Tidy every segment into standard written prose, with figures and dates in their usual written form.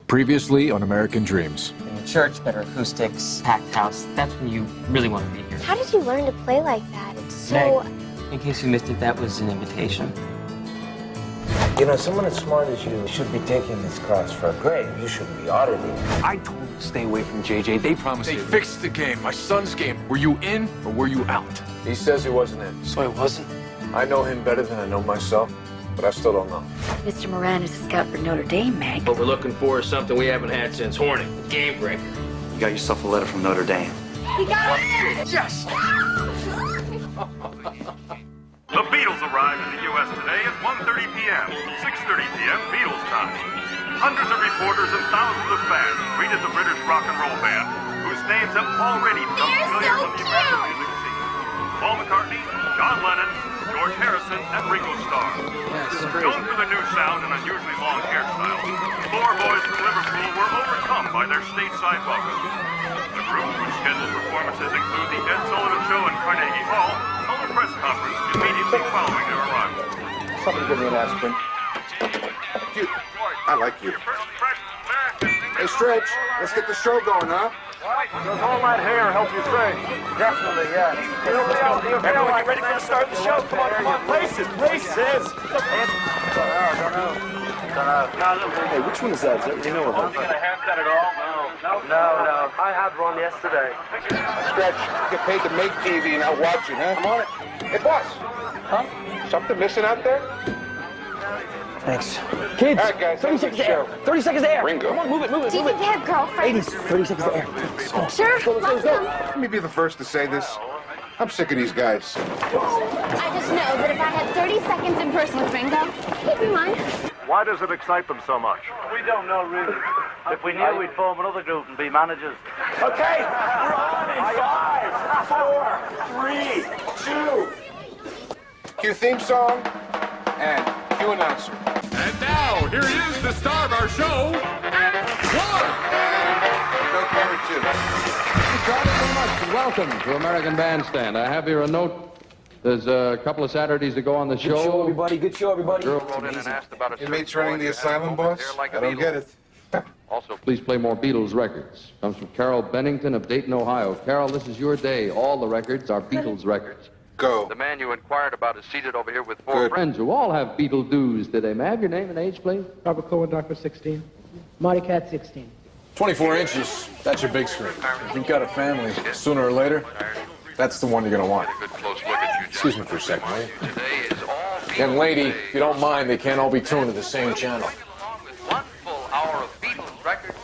Previously on American Dreams. In the church, better acoustics, packed house. That's when you really want to be here. How did you learn to play like that? It's so... Meg, in case you missed it, that was an invitation. You know, someone as smart as you should be taking this class for a grade. You shouldn't be auditing. I told them to stay away from JJ. They promised They fixed the game, my son's game. Were you in or were you out? He says he wasn't in. So I wasn't? I know him better than I know myself, but I still don't know. Mr. Moran is a scout for Notre Dame, Meg. What we're looking for is something we haven't had since Hornet, the game breaker. You got yourself a letter from Notre Dame. We got it! Yes! The Beatles arrive in the U.S. today at 1:30 p.m., 6:30 p.m. Beatles time. Hundreds of reporters and thousands of fans greeted the British rock and roll band, whose names have already become familiar on the American music scene. Paul McCartney, John Lennon, George Harrison, and Ringo Starr. Known for their new sound and unusually long hairstyles, the four boys from Liverpool were overcome by their stateside welcome. The group, which scheduled performances include the Ed Sullivan Show in Carnegie Hall, held a press conference immediately following their arrival. Somebody give me an aspirin. You. I like you. Hey, Stretch, let's get the show going, huh? Does all that hair help you sing? Definitely, yeah. Everyone get ready for the start of the show. Come on. Places. Hey, which one is that? Do you know of it? Got a haircut at all? No. I had one yesterday. Stretch, you get paid to make TV and not watch it, huh? I'm on it. Hey, boss. Huh? Something missing out there? Thanks. Kids, all right, guys, 30 seconds to air. 30 seconds to air. Ringo. Come on, move it. Do you think they have girlfriends? 30 seconds to air. Sure, lots of them. Let me be the first to say this. I'm sick of these guys. I just know that if I had 30 seconds in person with Ringo, he'd be mine. Why does it excite them so much? We don't know, really. If we knew, we'd form another group and be managers. Okay, we're on in 5, 4, 3, 2. Cue theme song and cue announcer. And now, here he is, the star of our show, Go camera 2. Thank you very much, and welcome to American Bandstand. I have here a note. There's a couple of Saturdays to go on the show. Good show, everybody. Girl Wrote in and asked about a Inmates certain running boy the who had asylum, long boss? hair like a I don't beetle. get it. Also, Please play more Beatles records. Comes from Carol Bennington of Dayton, Ohio. Carol, this is your day. All the records are Beatles records. Go. the man you inquired about is seated over here with 4 Good. friends. Friends who all have Beatle dues today. May I have your name and age, please? Robert Cohen, Doctor 16. Marty Cat 16. 24 inches, that's your big screen. If you've got a family, sooner or later, that's the one you're gonna want. A good close look at you. Excuse me for a second, will you? Today is all Beatles Young lady, Day. if you don't mind, they can't all be tuned to the same channel. Along with one full hour of Beatles records.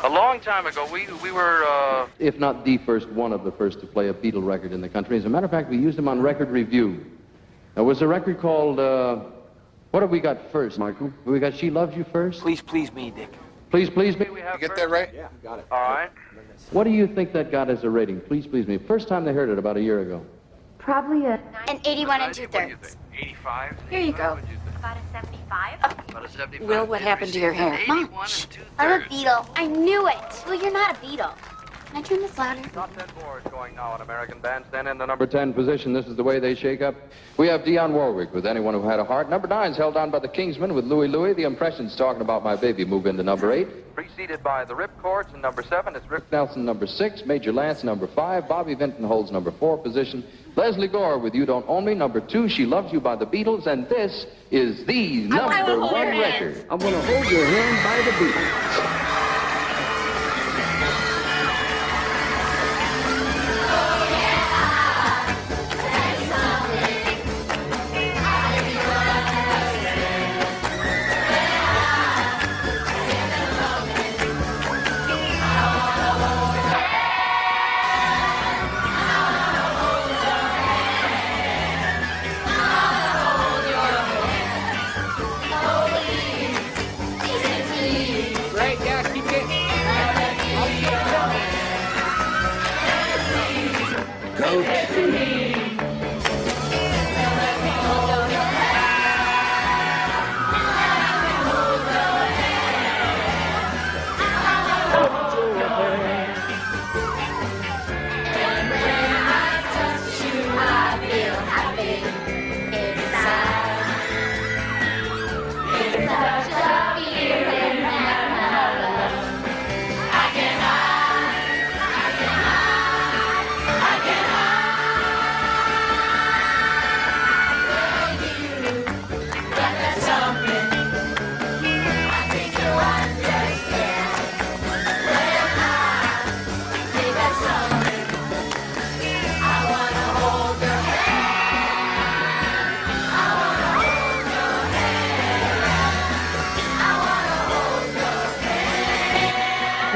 A long time ago, we were, If not the first, one of the first to play a Beatle record in the country. As a matter of fact, we used them on Record Review. There was a record called, what have we got first, Michael? We got She Loves You first? Please please me, Dick. Please Please Me? We You have get first. that right? Yeah, got it. all right. What do you think that got as a rating? Please Please Me. First time they heard it about a year ago. Probably a... An 81 and What do you 2/3. think? 85? Here you go. About a 75? About a 75. Will, what happened to your hair? 81 and I'm a 2/3. Beatle. I knew it. Well, you're not a Beatle. Can I turn this louder? Top 10 boards going now on American Bandstand in the Number 10 position, this is the way they shake up. We have Dionne Warwick with Anyone Who Had a Heart. Number 9 is held on by the Kingsmen with Louie Louie. The Impressions talking about My Baby move into number 8. preceded by the Ripcords, and number 7 is Rip Nelson, number 6. Major Lance, number 5. Bobby Vinton holds number 4 position. Leslie Gore with You Don't Own Me. Number 2, She Loves You by the Beatles. And this is the number 1 record. I'm going to hold your hand by the Beatles. Great, yeah,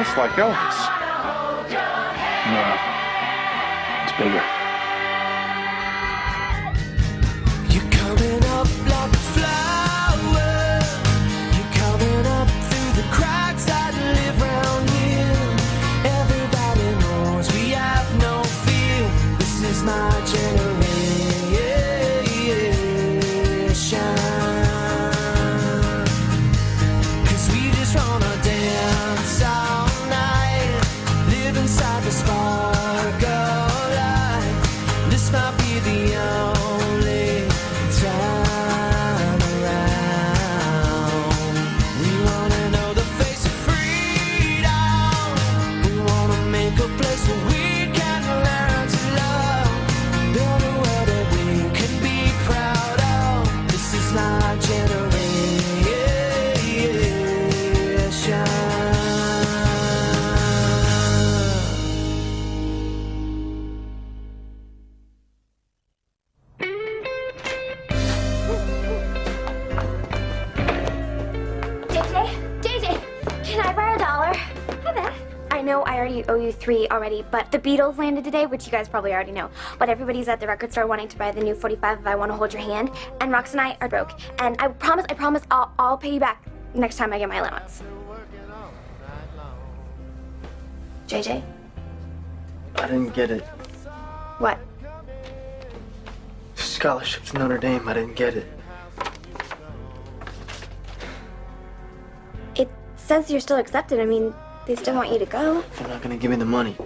It's like Elvis. No, it's bigger. You're coming up like a flower. You're coming up through the cracks that live round here. Everybody knows we have no fear. This is my generation. Cause we just wanna dance all night, live inside the spark of life. This might be the only time around. We wanna know the face of freedom. We wanna make a place where we can learn to love. Build a world that we can be proud of. This is my generation. JJ, can I borrow $1? Hi, Beth. I know I already owe you $3 already, but the Beatles landed today, which you guys probably already know. But everybody's at the record store wanting to buy the new 45 if I Want to Hold Your Hand, and Rox and I are broke. And I promise, I'll pay you back next time I get my allowance. JJ? I didn't get it. What? Scholarship to Notre Dame, I didn't get it. It says you're still accepted. I mean, they still want you to go. They're not gonna give me the money.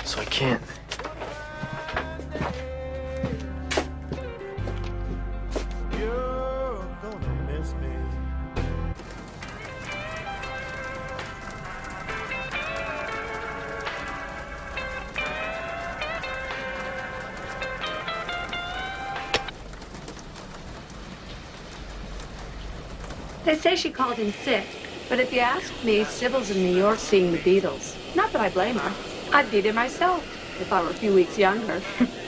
So I can't. They say she called in sick, but if you ask me, Sybil's in New York seeing the Beatles. Not that I blame her. I'd be there myself if I were a few weeks younger.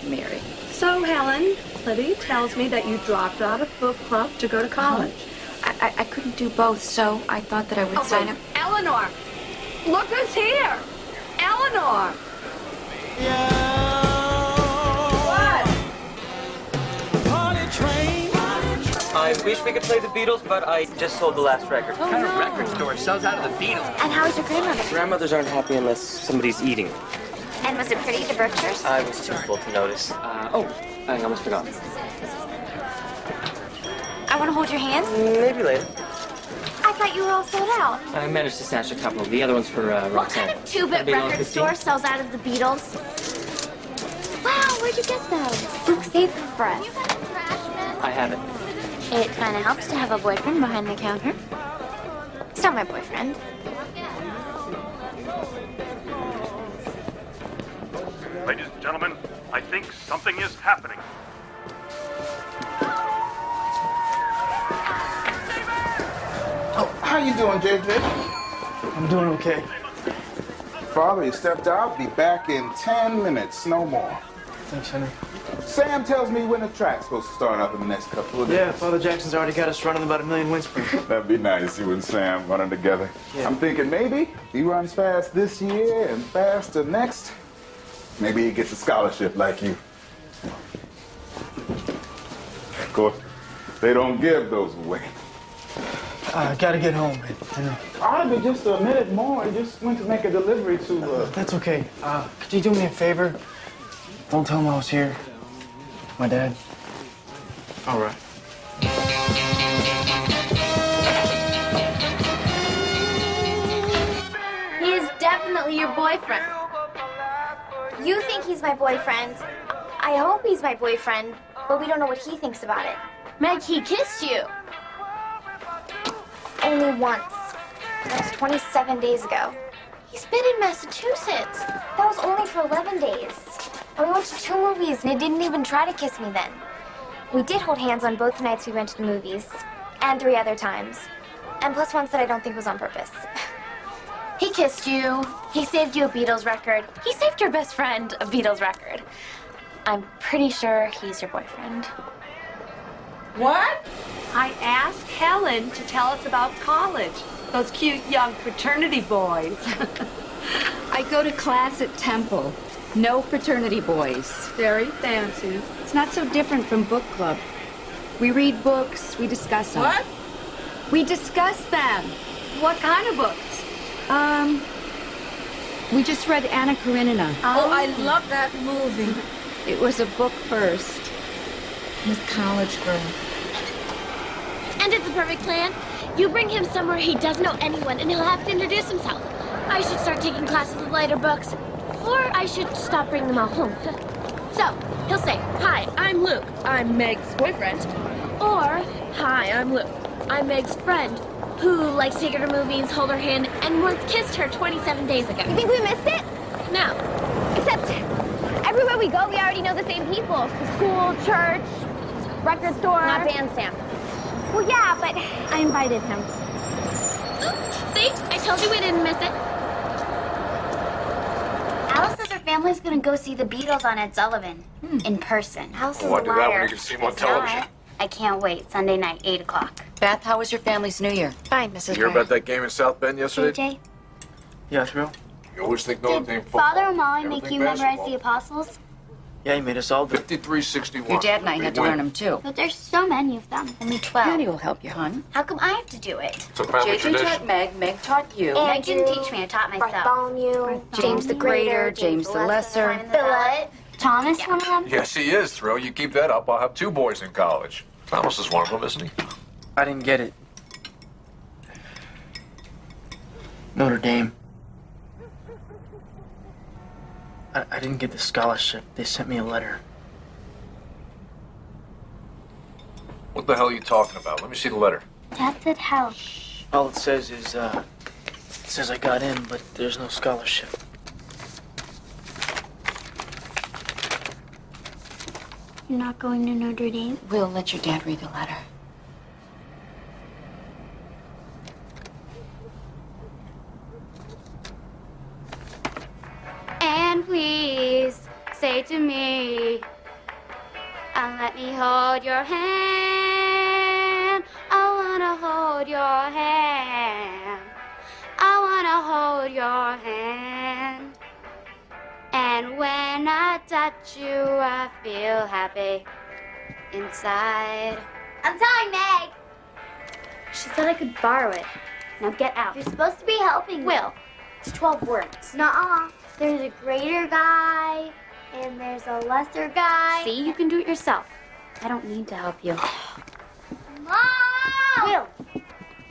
Mary. So, Helen, Libby tells me that you dropped out of book club to go to college. I couldn't do both, so I thought that I would sign up. Eleanor! Look who's here! Eleanor! I wish we could play the Beatles, but I just sold the last record. What kind of record store sells out of the Beatles? And how was your grandmother? Grandmothers aren't happy unless somebody's eating. And was it pretty, the Berkshires? I was too full to notice. I almost forgot. I Want to Hold Your Hand? Maybe later. I thought you were all sold out. I managed to snatch a couple. The other one's for Roxanne. What kind of two-bit record store sells out of the Beatles? Wow, where'd you get those? Luke saved them for us. I have it. It kind of helps to have a boyfriend behind the counter. He's not my boyfriend. Ladies and gentlemen, I think something is happening. Oh, how you doing, JJ? I'm doing okay. Father, he stepped out. Be back in 10 minutes, no more. Thanks, Henry. Sam tells me when the track's supposed to start up in the next couple of days. Yeah, Father Jackson's already got us running about 1,000,000 wind sprints. That'd be nice, you and Sam running together. Yeah. I'm thinking maybe he runs fast this year and faster next. Maybe he gets a scholarship like you. Of course, they don't give those away. Gotta get home, Henry. Ought to be just a minute more. I just went to make a delivery to, That's okay. Could you do me a favor? Don't tell him I was here. My dad. All right. He is definitely your boyfriend. You think he's my boyfriend. I hope he's my boyfriend, but we don't know what he thinks about it. Meg, he kissed you. Only once. That was 27 days ago. He's been in Massachusetts. That was only for 11 days. And we went to 2 movies, and he didn't even try to kiss me then. We did hold hands on both nights we went to the movies, and 3 other times. And plus once that I don't think was on purpose. He kissed you. He saved you a Beatles record. He saved your best friend a Beatles record. I'm pretty sure he's your boyfriend. What? I asked Helen to tell us about college. Those cute young fraternity boys. I go to class at Temple. No fraternity boys. Very fancy. It's not so different from book club. We read books, we discuss them. What? We discuss them. What kind of books? We just read Anna Karenina. Oh, I love that movie. It was a book first. Miss College Girl. And it's a perfect plan. You bring him somewhere he doesn't know anyone, and he'll have to introduce himself. I should start taking classes with lighter books, or I should stop bringing them all home. So, he'll say, "Hi, I'm Luke. I'm Meg's boyfriend." Or, "Hi, I'm Luke. I'm Meg's friend, who likes to take her to movies, hold her hand, and once kissed her 27 days ago." You think we missed it? No. Except, everywhere we go, we already know the same people. School, church, record store. Not bandstand. Well, yeah, but I invited him. See? I told you we didn't miss it. Alice says her family's gonna go see the Beatles on Ed Sullivan in person. Alice is Why a do that when liar. you can see them on It's television? not. I can't wait. Sunday night, 8 o'clock. Beth, how was your family's New Year? Fine, You Mrs. hear about that game in South Bend yesterday? JJ, Yes, bro? You always think Notre Dame did football. Father and Molly Never make think you memorize basketball. the apostles? Yeah, he made us all do it. 53-61. Your dad and I had to learn them too. But there's so many of them. Only 12. Daddy will help you, hon. How come I have to do it? It's a family JJ tradition. taught Meg, Meg taught you. Meg didn't teach me. I taught myself. Bartholomew, James the Greater, James the Lesser. Simon the Philip. Thomas, one of them? Yes, he is, Thrill. You keep that up, I'll have 2 boys in college. Thomas is one of them, isn't he? I didn't get it. Notre Dame. I didn't get the scholarship. They sent me a letter. What the hell are you talking about? Let me see the letter. Dad said help. All it says is, it says I got in, but there's no scholarship. You're not going to Notre Dame? We'll let your dad read the letter. And please say to me, and let me hold your hand. I wanna hold your hand. I wanna hold your hand. And when I touch you, I feel happy inside. I'm telling Meg. She said I could borrow it. Now get out. You're supposed to be helping. Will. It's 12 words. Nuh-uh. There's a greater guy, and there's a lesser guy. See, you can do it yourself. I don't need to help you. Mom! Will!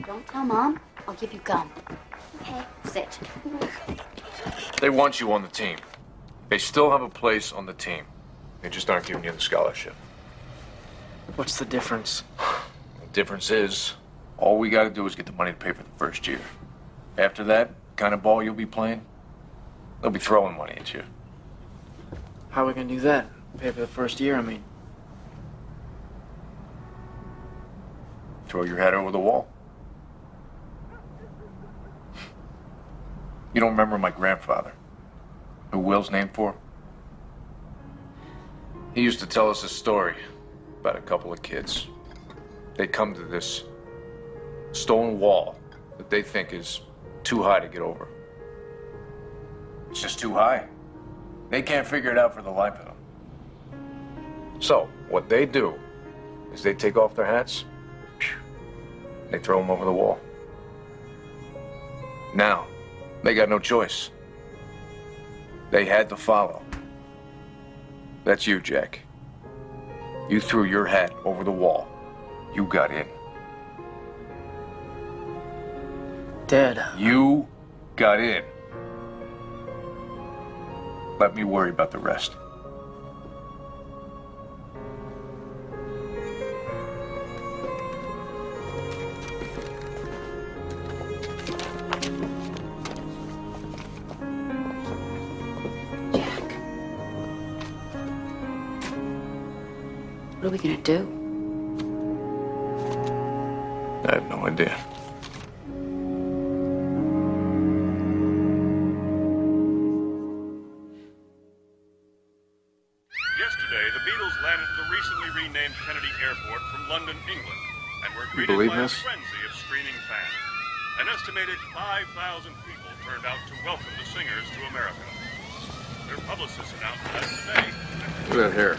Don't tell Mom. I'll give you gum. Okay. Sit. They want you on the team. They still have a place on the team. They just aren't giving you the scholarship. What's the difference? The difference is, all we gotta do is get the money to pay for the first year. After that, kind of ball you'll be playing, they'll be throwing money at you. How are we gonna do that? Pay for the first year, I mean. Throw your head over the wall. You don't remember my grandfather, who Will's named for? He used to tell us a story about a couple of kids. They come to this stone wall that they think is too high to get over. It's just too high. They can't figure it out for the life of them. So, what they do is they take off their hats, they throw them over the wall. Now, they got no choice. They had to follow. That's you, Jack. You threw your hat over the wall. You got in. Dad. You got in. Let me worry about the rest. What are we gonna do? I have no idea. Yesterday, the Beatles landed at the recently renamed Kennedy Airport from London, England, and were You greeted believe by this? a frenzy of screaming fans. An estimated 5,000 people turned out to welcome the singers to America. Their publicists announced that today. Look at that hair.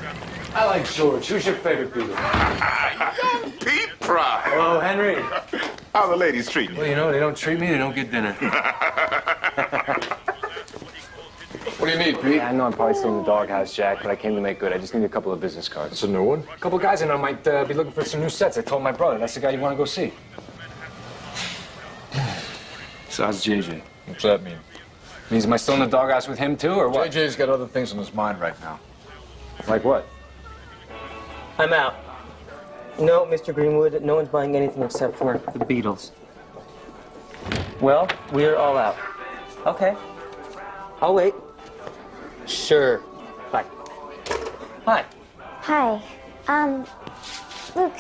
I like George. Who's your favorite Beatle? Pete Pride. Hello, Henry. How the ladies treat you? Well, you know, they don't treat me, they don't get dinner. What do you need, Pete? Yeah, I know I'm probably still in the doghouse, Jack, but I came to make good. I just need a couple of business cards. That's a new one. A couple guys I know might be looking for some new sets. I told my brother. That's the guy you want to go see. So how's JJ? What's that mean? Means am I still in the doghouse with him, too, or what? JJ's got other things on his mind right now. Like what? I'm out. No, Mr. Greenwood, no one's buying anything except for the Beatles. Well, we're all out. Okay. I'll wait. Sure. Bye. Hi. Hi. Luke,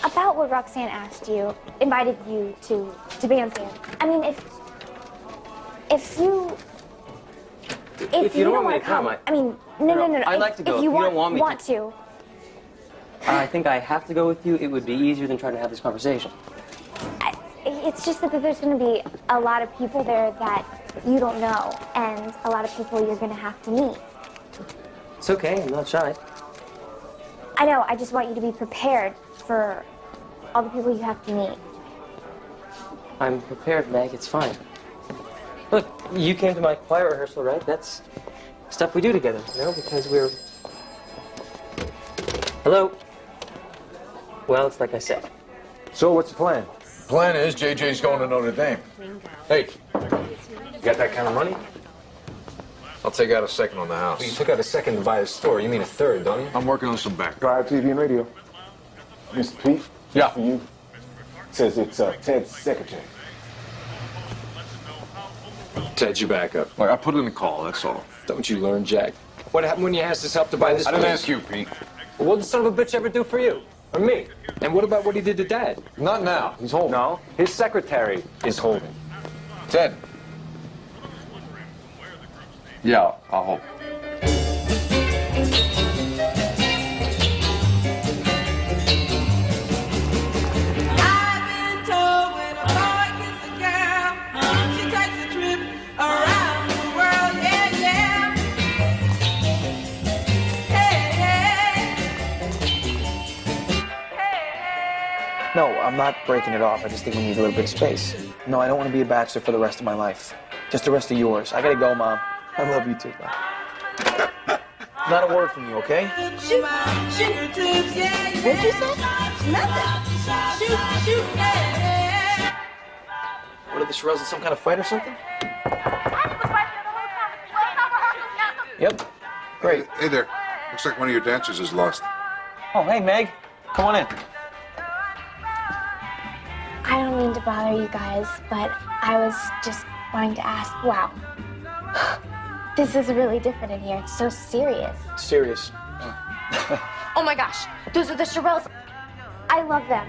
about what Roxanne asked you, invited you to bandstand. I mean, if you don't want me to come, I mean, no. I'd like to go. If If you you don't want me want to. I think I have to go with you. It would be easier than trying to have this conversation. It's just that there's going to be a lot of people there that you don't know, and a lot of people you're going to have to meet. It's okay. I'm not shy. I know. I just want you to be prepared for all the people you have to meet. I'm prepared, Meg. It's fine. Look, you came to my choir rehearsal, right? That's stuff we do together, you know, because we're... Hello? Well, it's like I said. So what's the plan? Plan is JJ's going to Notre Dame. Hey, you got that kind of money? I'll take out a second on the house. Well, you took out a second to buy the store. You mean a third, don't you? I'm working on some back. Drive TV and radio. Mr. Pete? Yeah. For you. Says it's Ted's secretary. Ted's your backup. Look, I put in a call, that's all. Don't you learn, Jack? What happened when you asked us help to buy this I didn't place? ask you, Pete. Well, what did the son of a bitch ever do for you? Or me? And what about what he did to Dad? Not now. He's holding. No, his secretary is holding. Ted. Yeah, I'll hold. No, I'm not breaking it off. I just think we need a little bit of space. No, I don't want to be a bachelor for the rest of my life. Just the rest of yours. I gotta go, Mom. I love you too, Mom. Not a word from you, okay? Shoot, shoot. What'd you say? Nothing. Shoot. What are the Shirelles in some kind of fight or something? Yep. Great. Hey there. Looks like one of your dancers is lost. Oh, hey, Meg. Come on in. I don't mean to bother you guys, but I was just wanting to ask, wow. This is really different in here. It's so serious. Serious. Oh my gosh, those are the Shirelles. I love them.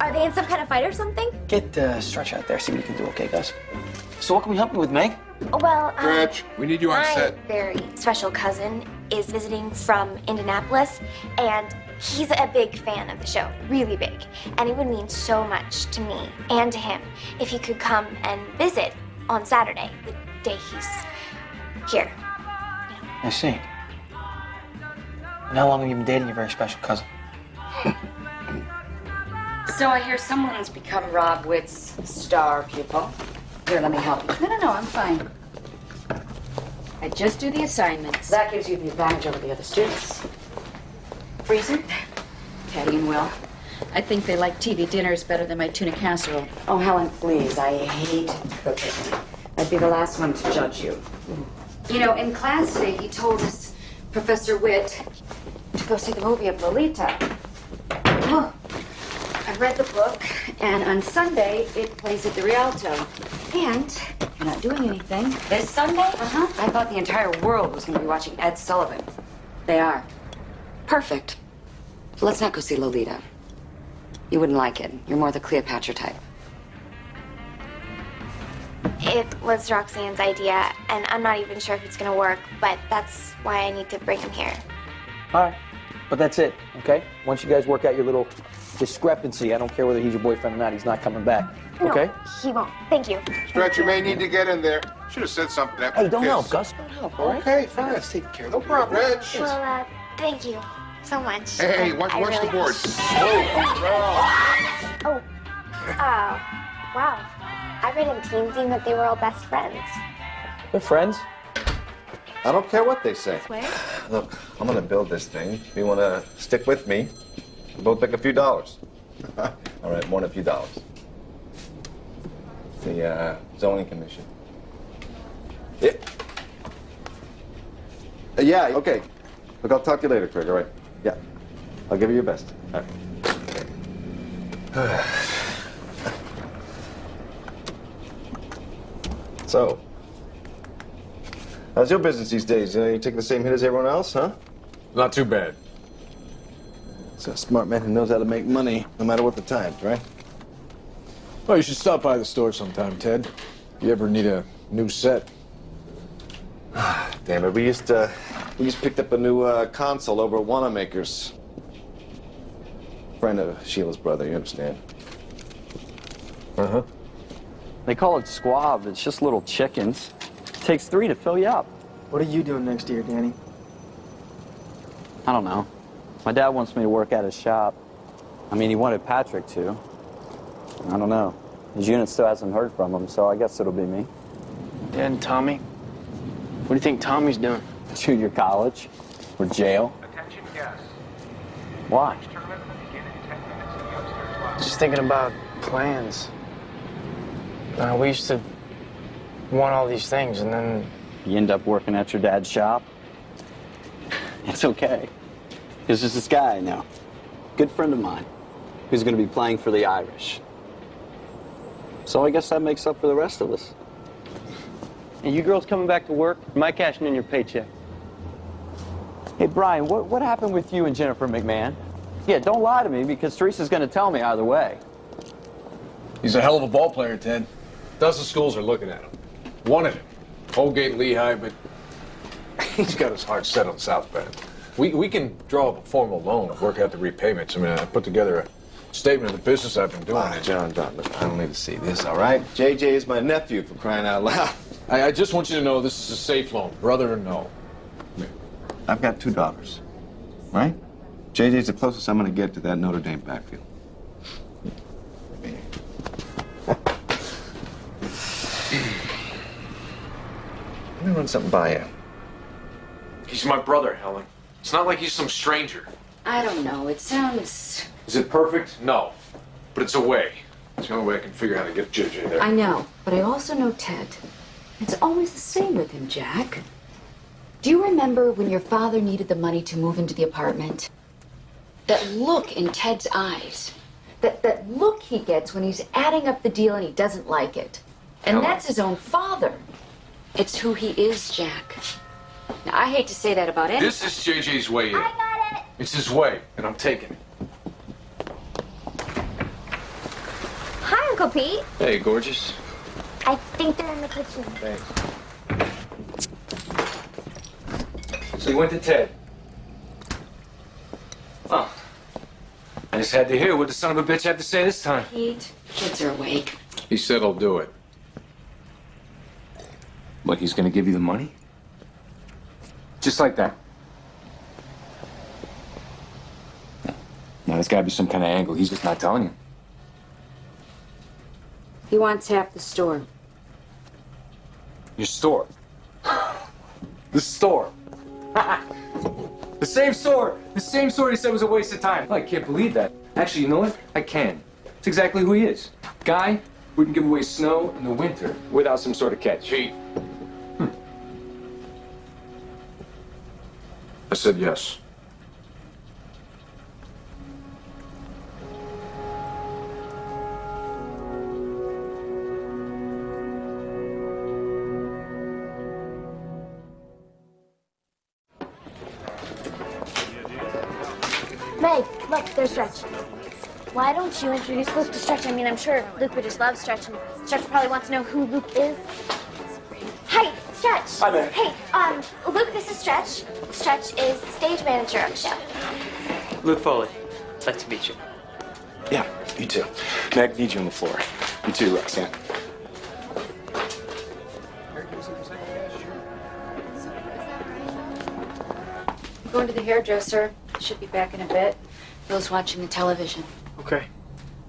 Are they in some kind of fight or something? Get Stretch out there, see what you can do, okay, guys? So what can we help you with, Meg? Well, Stretch, we need you on my set. very special cousin is visiting from Indianapolis, and he's a big fan of the show, really big. And it would mean so much to me and to him if he could come and visit on Saturday, the day he's here. I see. And how long have you been dating your very special cousin? So I hear someone's become Rob Witt's star pupil. Here, let me help you. No, I'm fine. I just do the assignments. That gives you the advantage over the other students. Freezer? Teddy and Will. I think they like TV dinners better than my tuna casserole. Oh, Helen, please. I hate cooking. I'd be the last one to judge you. You know, in class today, he told us, Professor Witt, to go see the movie of Lolita. Oh, I read the book, and on Sunday, it plays at the Rialto. And you're not doing anything. This Sunday? Uh-huh. I thought the entire world was going to be watching Ed Sullivan. They are. Perfect. So let's not go see Lolita. You wouldn't like it. You're more the Cleopatra type. It was Roxanne's idea, and I'm not even sure if it's gonna work, but that's why I need to bring him here. All right, but that's it, okay? Once you guys work out your little discrepancy, I don't care whether he's your boyfriend or not, he's not coming back, okay? No, he won't. Thank you. Stretch, you may need to get in there. Should have said something after Hey, the don't kiss. help, Gus. Don't help, all right? Okay, fine. Let's take care of it. No problem, Reg. Well, thank you so much. Hey, And watch I the really- board. Oh, wow. I read in Teensing that they were all best friends. They're friends. I don't care what they say. Look, I'm gonna build this thing. If you wanna stick with me, we'll both make a few dollars. All right, more than a few dollars. The zoning commission. Yeah. Yeah, okay. Look, I'll talk to you later, Craig, all right? Yeah. I'll give you your best. All right. So, how's your business these days? You taking the same hit as everyone else, huh? Not too bad. It's a smart man who knows how to make money, no matter what the times, right? Well, you should stop by the store sometime, Ted. If you ever need a new set. Damn it, we just picked up a new console over at Wanamaker's. Friend of Sheila's brother, you understand? Uh-huh. They call it squab. It's just little chickens. Takes 3 to fill you up. What are you doing next year, Danny? I don't know. My dad wants me to work at his shop. I mean, he wanted Patrick to. I don't know. His unit still hasn't heard from him, so I guess it'll be me. Yeah, and Tommy? What do you think Tommy's doing? Junior college. Or jail. Attention guests. Why? Tournament will begin in 10 minutes in the upstairs lobby. Just thinking about plans. We used to want all these things, and then... You end up working at your dad's shop? It's okay. Because there's this guy I know, good friend of mine, who's going to be playing for the Irish. So I guess that makes up for the rest of us. And you girls coming back to work? Am I cashing in your paycheck? Hey, Brian, what happened with you and Jennifer McMahon? Yeah, don't lie to me, because Teresa's going to tell me either way. He's a hell of a ball player, Ted. Dozen schools are looking at him. Wanted him. Holgate, Lehigh, but he's got his heart set on South Bend. We can draw up a formal loan and work out the repayments. I mean, I put together a statement of the business I've been doing. John, look, I don't need to see this, all right? JJ is my nephew, for crying out loud. I just want you to know this is a safe loan, brother or no. I've got 2 daughters, right? JJ's the closest I'm gonna get to that Notre Dame backfield. Let me run something by you. He's my brother, Helen. It's not like he's some stranger. I don't know. It sounds... Is it perfect? No. But it's a way. It's the only way I can figure out how to get JJ there. I know, but I also know Ted. It's always the same with him, Jack. Do you remember when your father needed the money to move into the apartment? That look in Ted's eyes. That look he gets when he's adding up the deal and he doesn't like it. And Helen. that's his own father. It's who he is, Jack. Now, I hate to say that about anyone. This is JJ's way in. I got it. It's his way, and I'm taking it. Hi, Uncle Pete. Hey, gorgeous. I think they're in the kitchen. Thanks. So you went to Ted? Oh. I just had to hear what the son of a bitch had to say this time. Pete, kids are awake. He said he'll do it. What, he's gonna give you the money? Just like that? Now, there's gotta be some kind of angle. He's just not telling you. He wants half the store. Your store? The store. The same store he said was a waste of time. I can't believe that. Actually, you know what? I can. It's exactly who he is. Guy wouldn't give away snow in the winter without some sort of catch. Pete. I said yes. Meg, look, there's Stretch. Why don't you introduce Luke to Stretch? I mean, I'm sure Luke would just love Stretch, and Stretch probably wants to know who Luke is. Hi, Stretch. Hi, Meg. Hey, Luke, this is Stretch. Stretch is stage manager of the show. Luke Foley. Nice to meet you. Yeah, you too. Meg, need you on the floor. You too, Roxanne. Going to the hairdresser. Should be back in a bit. Bill's watching the television. Okay.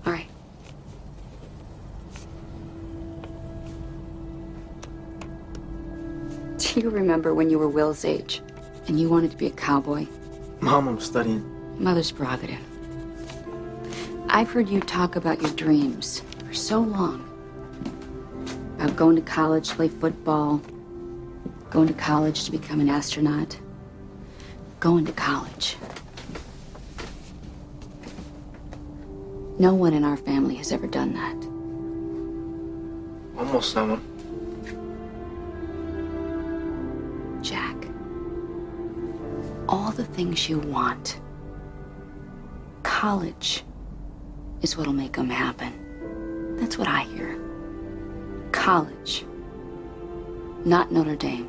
All right. Do you remember when you were Will's age and you wanted to be a cowboy? Mom, I'm studying. Mother's prerogative. I've heard you talk about your dreams for so long. About going to college to play football, going to college to become an astronaut, going to college. No one in our family has ever done that. Almost no one. Jack, all the things you want, college is what'll make them happen. That's what I hear. College, not Notre Dame.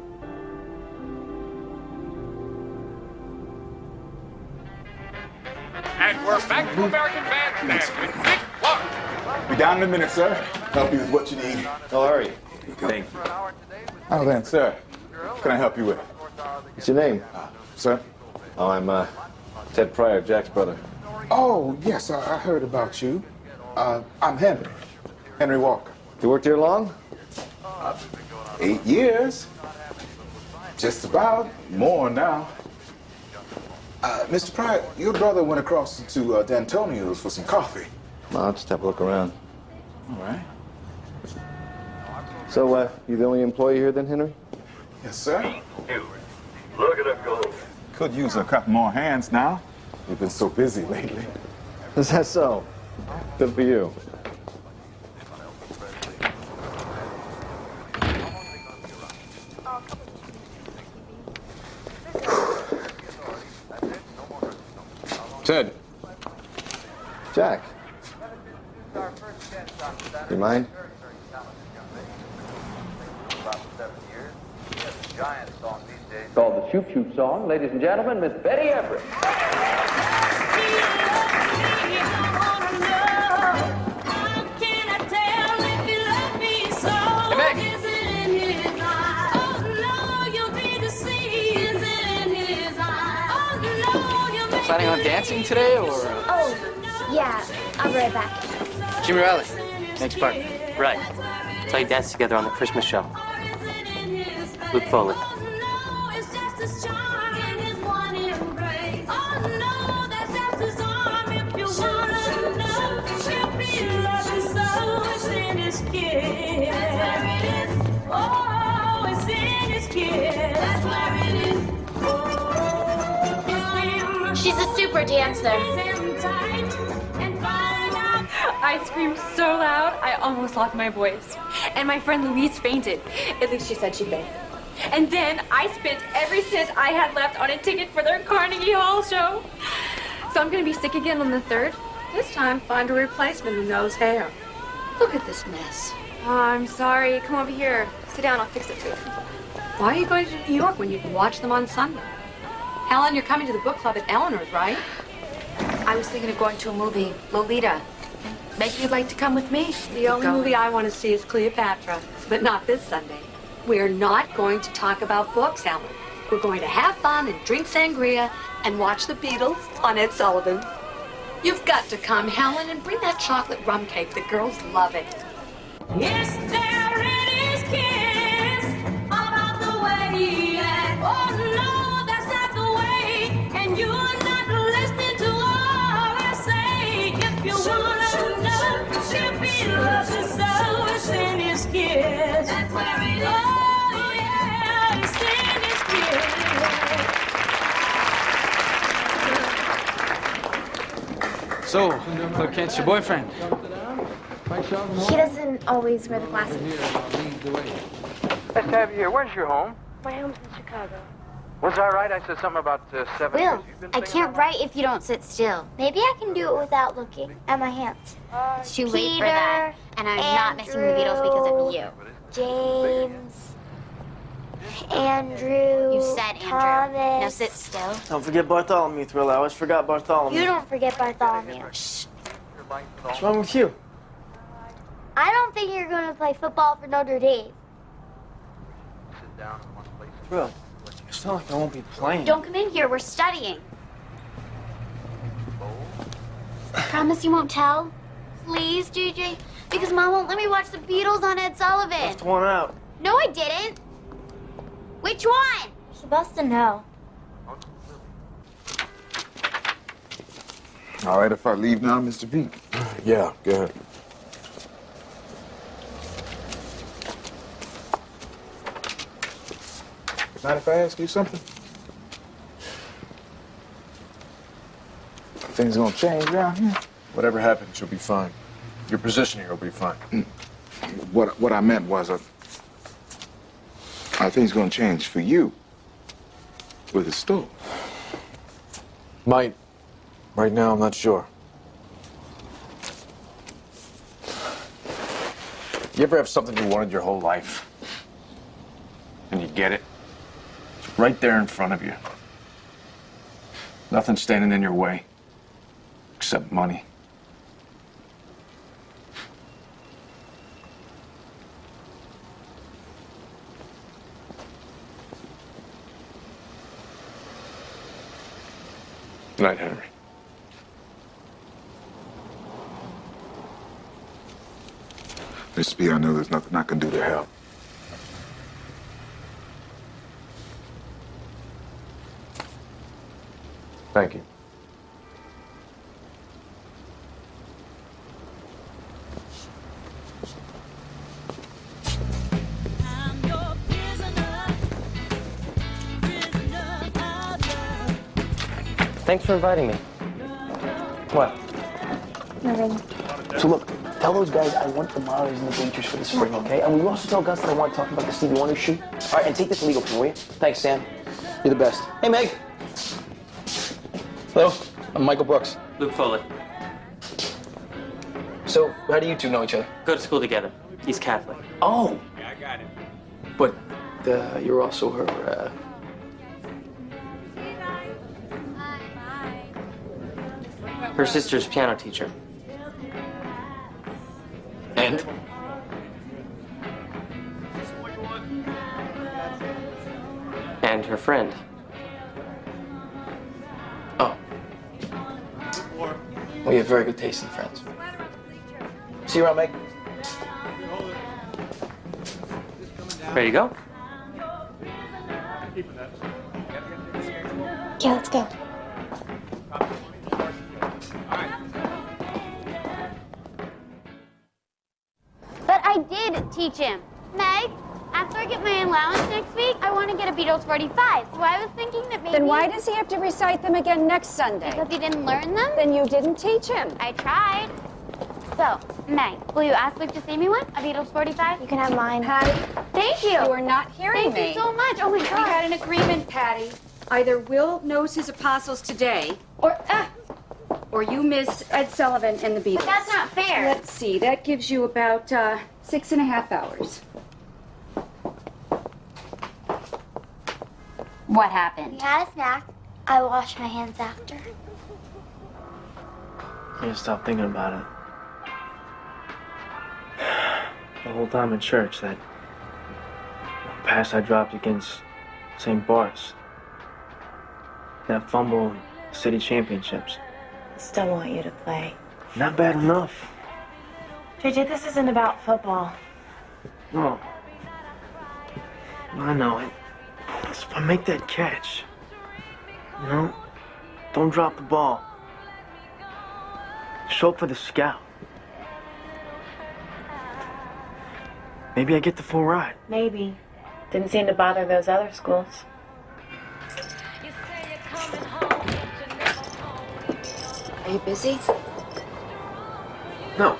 And we're back to American Bandstand with Nick Clark. Be down in a minute, sir. Help you with what you need. How are you? Thank you. Oh, thanks, sir. What can I help you with? What's your name? Sir? Oh, I'm Ted Pryor, Jack's brother. Oh, yes, I heard about you. I'm Henry. Henry Walker. You worked here long? 8 years. Just about. More now. Mr. Pryor, your brother went across to D'Antonio's for some coffee. Well, I'll just have a look around. All right. So, you the only employee here then, Henry? Yes, sir. Look at him go. Could use a couple more hands now. You've been so busy lately. Is that so? Good for you. Ted. Jack. You mind? Called the Shoop Shoop song, ladies and gentlemen, Miss Betty Everett. Planning on dancing today, or? Oh, yeah. I'll be right back. Jimmy Riley, next part. Right. That's how you dance together on the Christmas show. Luke Foley. She's a super dancer. I screamed so loud, I almost lost my voice. And my friend Louise fainted. At least she said she fainted. And then I spent every cent I had left on a ticket for their Carnegie Hall show. So I'm gonna be sick again on the 3rd. This time, find a replacement who knows hair. Look at this mess. Oh, I'm sorry. Come over here. Sit down, I'll fix it for you. Why are you going to New York when you can watch them on Sunday? Helen, you're coming to the book club at Eleanor's, right? I was thinking of going to a movie, Lolita. Maybe you'd like to come with me? The only movie I want to see is Cleopatra, but not this Sunday. We're not going to talk about books, Helen. We're going to have fun and drink sangria and watch the Beatles on Ed Sullivan. You've got to come, Helen, and bring that chocolate rum cake. The girls love it. Yes, there it is, kiss about the way he acts. Oh, So, Clark Kent's your boyfriend? He doesn't always wear the glasses. Nice to have you here. Where's your home? My home's in Chicago. Was I right? I said something about 7 years. Will, I can't write if you don't sit still. Maybe I can do it without looking at my hands. It's too late for that. And I'm not missing the Beatles because of you. James, Andrew, You said Andrew. Thomas. Now sit still. Don't forget Bartholomew, Thrill. I always forgot Bartholomew. You don't forget Bartholomew. Shh. What's wrong with you? I don't think you're going to play football for Notre Dame. Thrill, it's not like I won't be playing. Don't come in here. We're studying. Promise you won't tell? Please, JJ? Because Mom won't let me watch the Beatles on Ed Sullivan. Left one out. No, I didn't. Which one? You're supposed to know. All right, if I leave now, Mr. V. Yeah, go ahead. Mind if I ask you something? Things gonna change around here? Whatever happens, you'll be fine. Your position here will be fine. What I meant was, are things gonna change for you with the store? Might. Right now, I'm not sure. You ever have something you wanted your whole life? And you get it? It's right there in front of you. Nothing standing in your way. Except money. Good night, Henry. Mr. B, I know there's nothing I can do to help. Thank you. Thanks for inviting me. What? Nothing. So look, tell those guys I want the Maris and the bleachers for the spring, okay? And will you also tell Gus that I want to talk about the Stevie Wonder shoot? All right, and take this legal from me, will you? Thanks, Sam. You're the best. Hey, Meg. Hello, I'm Michael Brooks. Luke Foley. So, how do you two know each other? Go to school together. He's Catholic. Oh, Yeah, I got it. but you're also her, Her sister's piano teacher. And? And her friend. Oh. Well, you have very good taste in friends. See you around, Meg. Ready to go? Yeah, let's go. But I did teach him. Meg, after I get my allowance next week, I want to get a Beatles 45. So I was thinking that maybe... Then why does he have to recite them again next Sunday? Because he didn't learn them? Then you didn't teach him. I tried. So, Meg, will you ask Luke to see me one? A Beatles 45? You can have mine. Patty, Thank you. you are not hearing me. Thank you so much. Oh my We God. had an agreement, Patty. Either Will knows his apostles today, or you miss Ed Sullivan and the Beatles. But that's not fair. Let's see, that gives you about 6.5 hours. What happened? We had a snack. I washed my hands after. Can't stop thinking about it. The whole time in church, that pass I dropped against St. Bart's. That fumble in city championships. Still want you to play. Not bad enough. JJ, this isn't about football. No. I know it. If I make that catch, you know, don't drop the ball. Show up for the scout. Maybe I get the full ride. Maybe. Didn't seem to bother those other schools. Are you busy? No.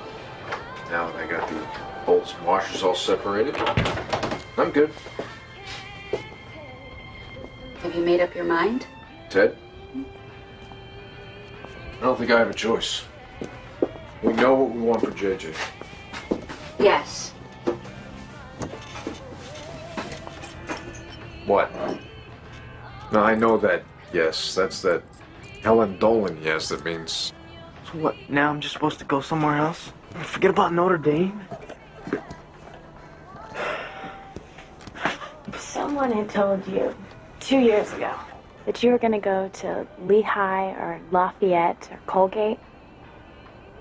Now that I got the bolts and washers all separated, I'm good. Have you made up your mind? Ted? I don't think I have a choice. We know what we want for JJ. Yes. What? No, I know that, yes. That's that Helen Dolan yes that means... So what, now I'm just supposed to go somewhere else? Forget about Notre Dame? Someone had told you 2 years ago that you were going to go to Lehigh or Lafayette or Colgate.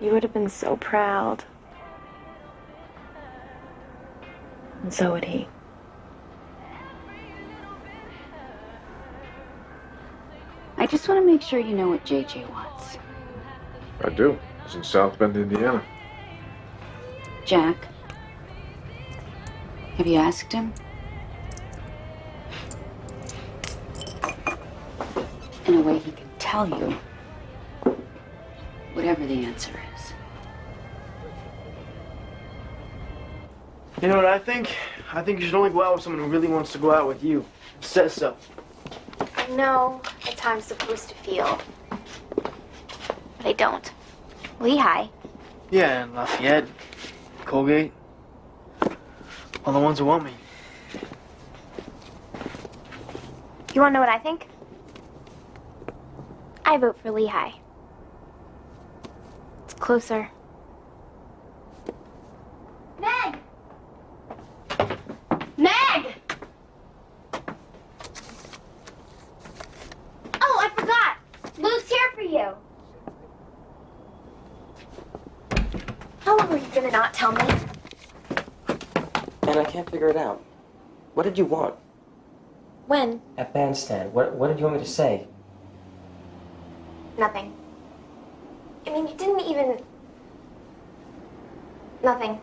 You would have been so proud. And so would he. I just want to make sure you know what JJ wants. I do. It's in South Bend, Indiana. Jack, have you asked him? In a way he can tell you whatever the answer is. You know what I think? I think you should only go out with someone who really wants to go out with you. It says so. I know it's how I'm supposed to feel. But I don't. Lehigh. Yeah, and Lafayette, Colgate. All the ones who want me. You want to know what I think? I vote for Lehigh. It's closer. Meg! Meg! Oh, I forgot. Luke's here for you. How long are you gonna not tell me? And I can't figure it out. What did you want? When? At bandstand. What did you want me to say? Nothing. I mean, you didn't even... Nothing.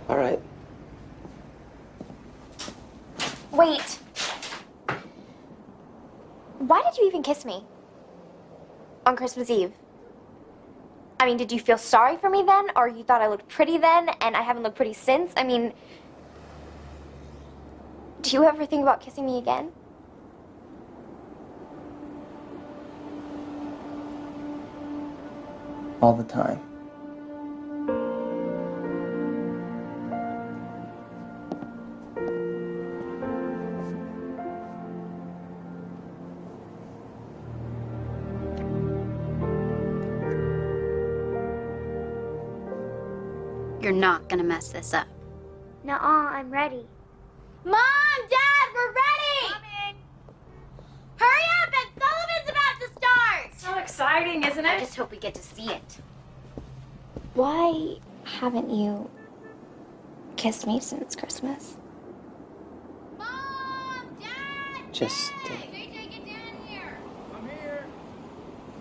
All right. Wait. Why did you even kiss me? On Christmas Eve? I mean, did you feel sorry for me then? Or you thought I looked pretty then and I haven't looked pretty since? I mean... Do you ever think about kissing me again? All the time. You're not gonna mess this up. Nuh-uh, I'm ready. Mom! Dad, we're ready! Coming! Hurry up! And Sullivan's about to start! So exciting, isn't it? I just hope we get to see it. Why haven't you kissed me since Christmas? Just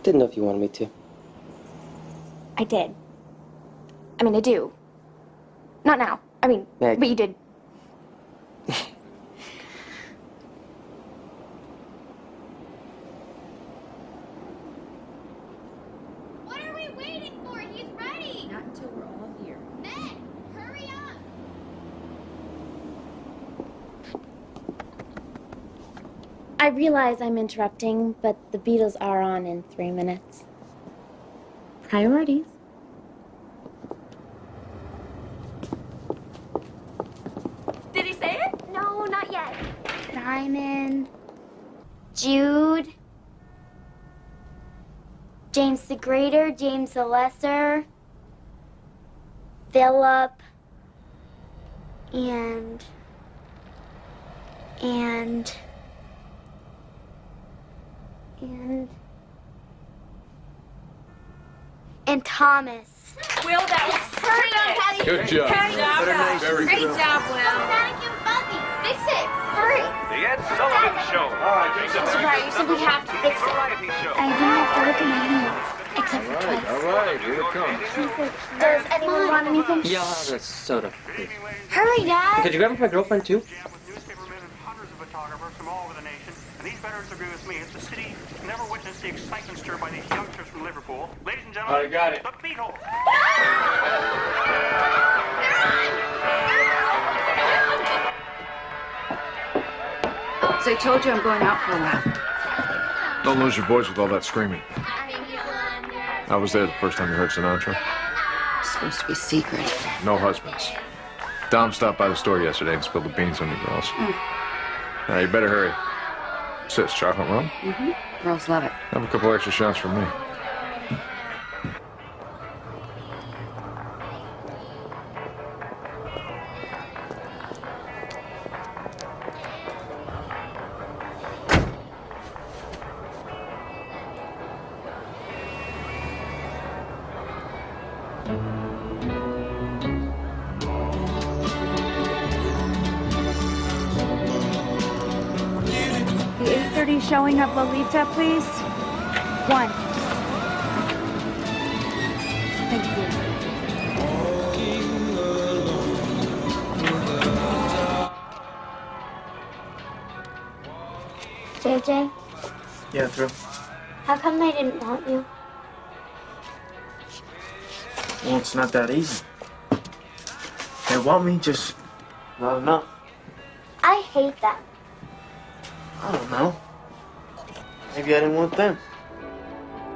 didn't know if you wanted me to. I did. I mean, I do. Not now. I mean, Meg. but you did. What are we waiting for? He's ready. Not until we're all here. Meg, hurry up. I realize I'm interrupting, but the Beatles are on in 3 minutes. Priorities. Did he say it? No, not yet. Simon, Jude, James the Greater, James the Lesser, Philip, and Thomas. Will, that was perfect. Good job. Great job. Very Great good. job, Will. Static and fuzzy. Fix it. Hurry. The Ed Sullivan Show. All right, Right, you said we have to fix it. Variety show. I didn't have to look at my hands, except for twice. All right, here it comes. Does anyone want anything? Yeah, I'll have a soda, please. Hurry, Dad. Could you grab it for my girlfriend, too? hundreds of photographers from all over the nation, and these veterans agree with me. It's a city never witnessed the excitement stirred by these youngsters from Liverpool. Ladies and gentlemen, I got it. the Beatles. So I told you I'm going out for a while. Don't lose your voice with all that screaming. I was there the first time you heard Sinatra. It's supposed to be secret. No husbands. Dom stopped by the store yesterday and spilled the beans on you girls. Now, you better hurry. What's this, chocolate rum? Mm-hmm. Girls love it. Have a couple extra shots for me. The 8:30 showing of Lolita, please. 1. Thank you. JJ, Yeah, through. how come they didn't want you? Well, it's not that easy. They want me, just not enough. I hate that. I don't know. Maybe I didn't want them.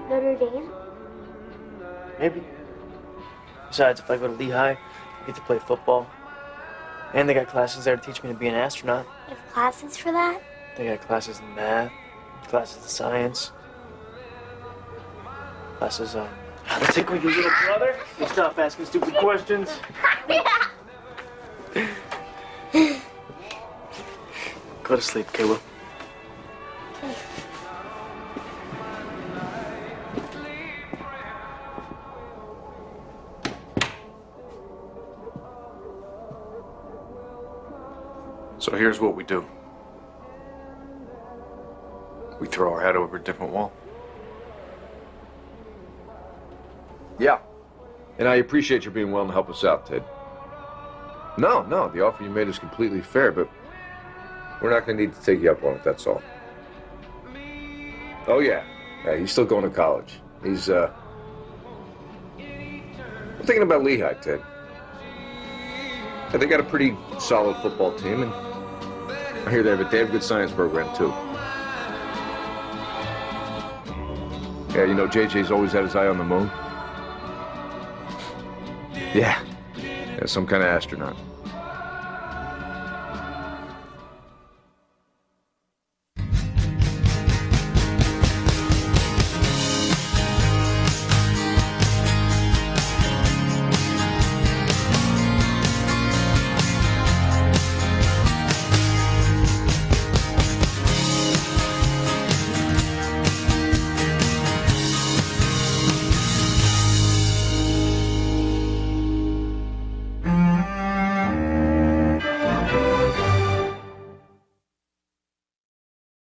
Notre Dame? Maybe. Besides, if I go to Lehigh, I get to play football. And they got classes there to teach me to be an astronaut. You have classes for that? They got classes in math, classes in science, classes on how to tickle your little brother. You stop asking stupid questions. Go to sleep, Kayla. So here's what we do. We throw our head over a different wall. Yeah. And I appreciate you being willing to help us out, Ted. No, the offer you made is completely fair, but we're not going to need to take you up on it, that's all. Oh, yeah. Yeah, he's still going to college. He's, I'm thinking about Lehigh, Ted. Yeah, they got a pretty solid football team, and I hear they have a damn good science program, too. Yeah, you know, JJ's always had his eye on the moon. Yeah, some kind of astronaut.